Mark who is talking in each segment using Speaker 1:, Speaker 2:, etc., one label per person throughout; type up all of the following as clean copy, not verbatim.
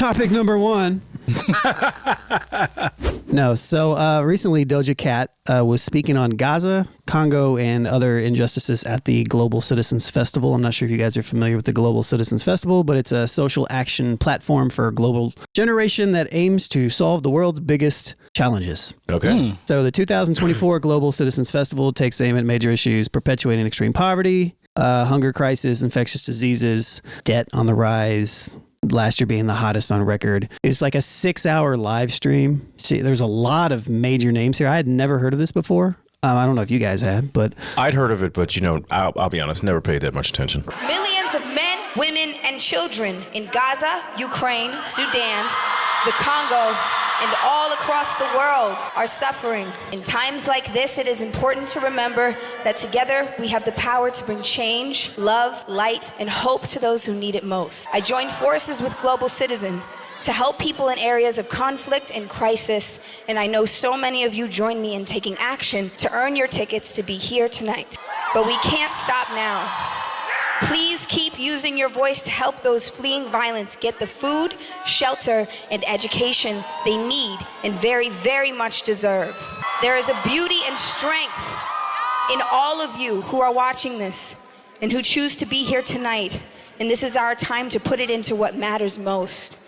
Speaker 1: Topic number one. No, so recently Doja Cat was speaking on Gaza, Congo, and other injustices at the Global Citizens Festival. I'm not sure if you guys are familiar with the Global Citizens Festival, but it's a social action platform for a global generation that aims to solve the world's biggest challenges.
Speaker 2: Okay.
Speaker 1: So the 2024 Global Citizens Festival takes aim at major issues perpetuating extreme poverty, hunger crisis, infectious diseases, debt on the rise, last year being the hottest on record. It's like a 6-hour live stream. See, there's a lot of major names here. I had never heard of this before. I don't know if you guys had, but
Speaker 2: I'd heard of it, but I'll be honest, never paid that much attention.
Speaker 3: Millions of men, women, and children in Gaza, Ukraine, Sudan, the Congo, and all across the world are suffering. In times like this, it is important to remember that together we have the power to bring change, love, light, and hope to those who need it most. I joined forces with Global Citizen to help people in areas of conflict and crisis, and I know so many of you join me in taking action to earn your tickets to be here tonight. But we can't stop now. Please keep using your voice to help those fleeing violence get the food, shelter, and education they need and very, very much deserve. There is a beauty and strength in all of you who are watching this and who choose to be here tonight. And this is our time to put it into what matters most,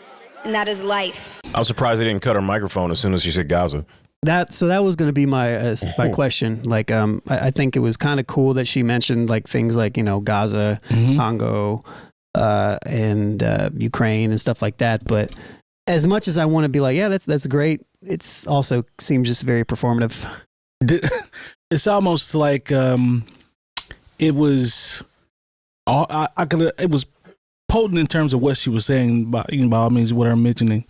Speaker 3: and that is life.
Speaker 2: I'm surprised they didn't cut her microphone as soon as she said Gaza.
Speaker 1: that was going to be my question. Like, I think it was kind of cool that she mentioned like things like, Gaza, Congo, and Ukraine and stuff like that. But as much as I want to be like, yeah, that's great, it's also seems just very performative.
Speaker 4: It's almost like it was it was potent in terms of what she was saying by all means what I'm mentioning.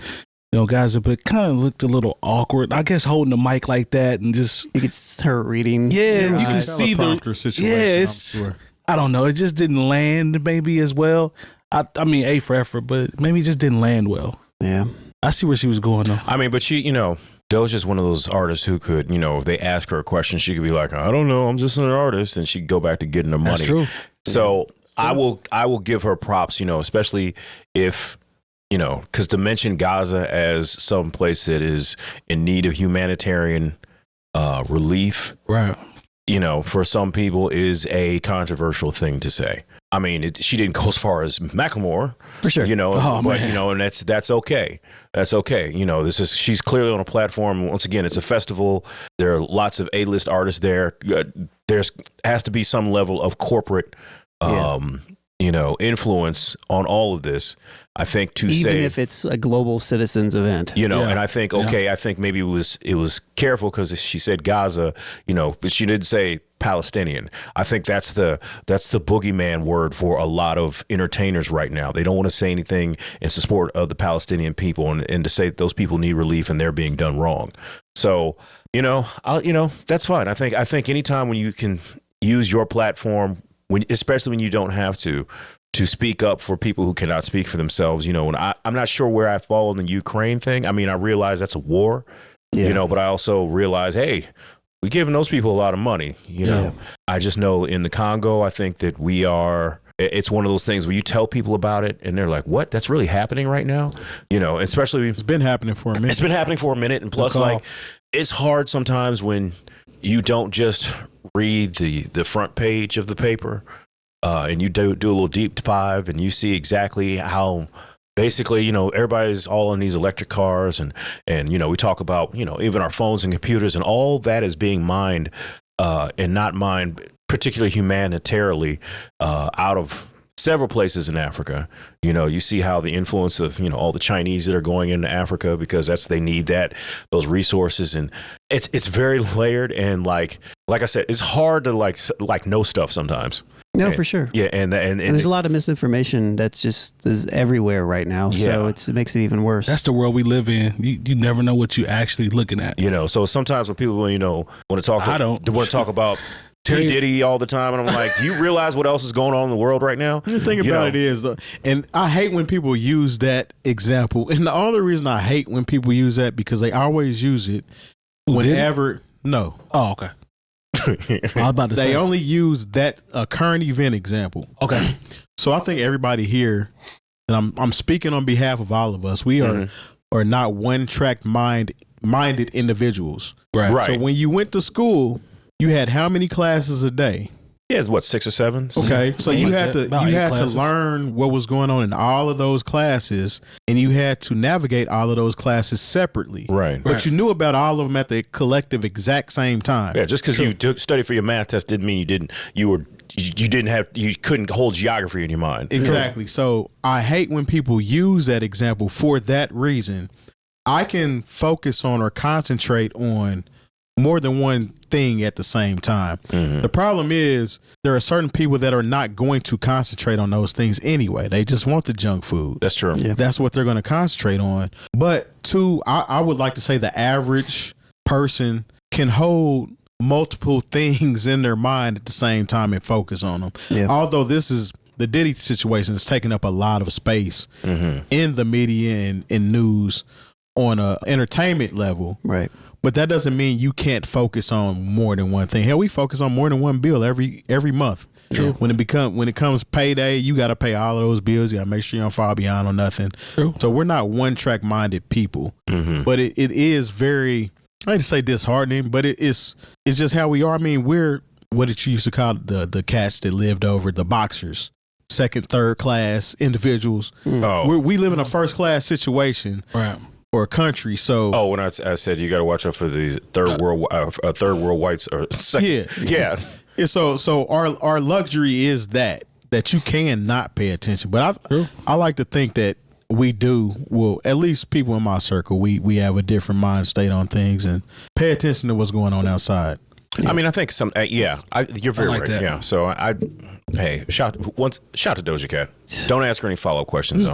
Speaker 4: Gaza, but it kind of looked a little awkward. I guess holding the mic like that and just
Speaker 1: you could start reading.
Speaker 4: Yeah, you can see the situation. Yeah, sure. I don't know. It just didn't land maybe as well. I mean, A for effort, but maybe it just didn't land well.
Speaker 1: Yeah,
Speaker 4: I see where she was going though.
Speaker 2: I mean, but she, Doja's one of those artists who could, if they ask her a question, she could be like, I don't know, I'm just an artist, and she'd go back to getting her money.
Speaker 4: That's true.
Speaker 2: So I will give her props, especially if. Because to mention Gaza as some place that is in need of humanitarian relief,
Speaker 4: right?
Speaker 2: For some people is a controversial thing to say. I mean, she didn't go as far as Macklemore,
Speaker 1: for sure.
Speaker 2: But and that's okay. That's okay. She's clearly on a platform. Once again, it's a festival. There are lots of A-list artists there. Has to be some level of corporate, influence on all of this. I think to
Speaker 1: even if it's a global citizens event,
Speaker 2: and I think, I think maybe it was careful because she said Gaza, but she didn't say Palestinian. I think that's the boogeyman word for a lot of entertainers right now. They don't want to say anything in support of the Palestinian people and to say that those people need relief and they're being done wrong. So, that's fine. I think anytime when you can use your platform, especially when you don't have to speak up for people who cannot speak for themselves, and I'm not sure where I fall in the Ukraine thing. I mean, I realize that's a war, but I also realize, hey, we're giving those people a lot of money, I just know in the Congo, I think that it's one of those things where you tell people about it and they're like, what? That's really happening right now? Especially
Speaker 5: it's been happening for a minute.
Speaker 2: It's been happening for a minute. And plus, it's hard sometimes when you don't just read the front page of the paper, and you do a little deep dive and you see exactly how basically, everybody's all in these electric cars and we talk about, even our phones and computers and all that is being mined and not mined particularly humanitarily out of several places in Africa. You see how the influence of, all the Chinese that are going into Africa because they need those resources. And it's very layered. And like I said, it's hard to like know stuff sometimes.
Speaker 1: No, for sure.
Speaker 2: Yeah, and
Speaker 1: there's a lot of misinformation that's is everywhere right now. So it makes it even worse.
Speaker 4: That's the world we live in. You never know what you're actually looking at.
Speaker 2: So sometimes when people want to talk, want to talk about P. Diddy all the time, and I'm like, do you realize what else is going on in the world right now?
Speaker 5: The thing about it is, and I hate when people use that example. And the only reason I hate when people use that because they always use it whenever. No.
Speaker 4: Oh, okay. I was about to say.
Speaker 5: They only use that current event example.
Speaker 4: Okay.
Speaker 5: So I think everybody here and I'm speaking on behalf of all of us. We are not one track minded individuals.
Speaker 2: Right.
Speaker 5: So when you went to school, you had how many classes a day?
Speaker 2: Yeah, it's what, 6 or 7?
Speaker 5: Okay, so you had to
Speaker 4: About 8 classes.
Speaker 5: learn what was going on in all of those classes, and you had to navigate all of those classes separately.
Speaker 2: Right.
Speaker 5: But you knew about all of them at the collective exact same time.
Speaker 2: Yeah, just because you studied for your math test didn't mean you couldn't hold geography in your mind.
Speaker 5: Exactly. So I hate when people use that example for that reason. I can focus on or concentrate on more than one thing at the same time. The problem is there are certain people that are not going to concentrate on those things anyway. They just want the junk food.
Speaker 2: That's true.
Speaker 1: Yeah.
Speaker 5: That's what they're going to concentrate on. But I would like to say the average person can hold multiple things in their mind at the same time and focus on them.
Speaker 1: Yeah.
Speaker 5: Although the Diddy situation is taking up a lot of space in the media and news on a entertainment level.
Speaker 1: Right.
Speaker 5: But that doesn't mean you can't focus on more than one thing. Hell, we focus on more than one bill every month.
Speaker 1: True.
Speaker 5: When it comes payday, you got to pay all of those bills. You got to make sure you don't fall behind on nothing.
Speaker 4: True.
Speaker 5: So we're not one track minded people. But it is very, I hate to say disheartening, but it's just how we are. I mean, we're what it used to call the cats that lived over, the boxers, second, third class individuals. We live in a first class situation.
Speaker 4: Right.
Speaker 5: Or a country, so
Speaker 2: when I said you got to watch out for the third world whites or second, yeah.
Speaker 5: So our luxury is that you can not pay attention. But I like to think that we do. Well, at least people in my circle, we have a different mind state on things and pay attention to what's going on outside.
Speaker 2: I mean, I think you're very
Speaker 4: like
Speaker 2: right.
Speaker 4: that.
Speaker 2: Yeah. So hey, shout to Doja Cat. Don't ask her any follow-up questions though.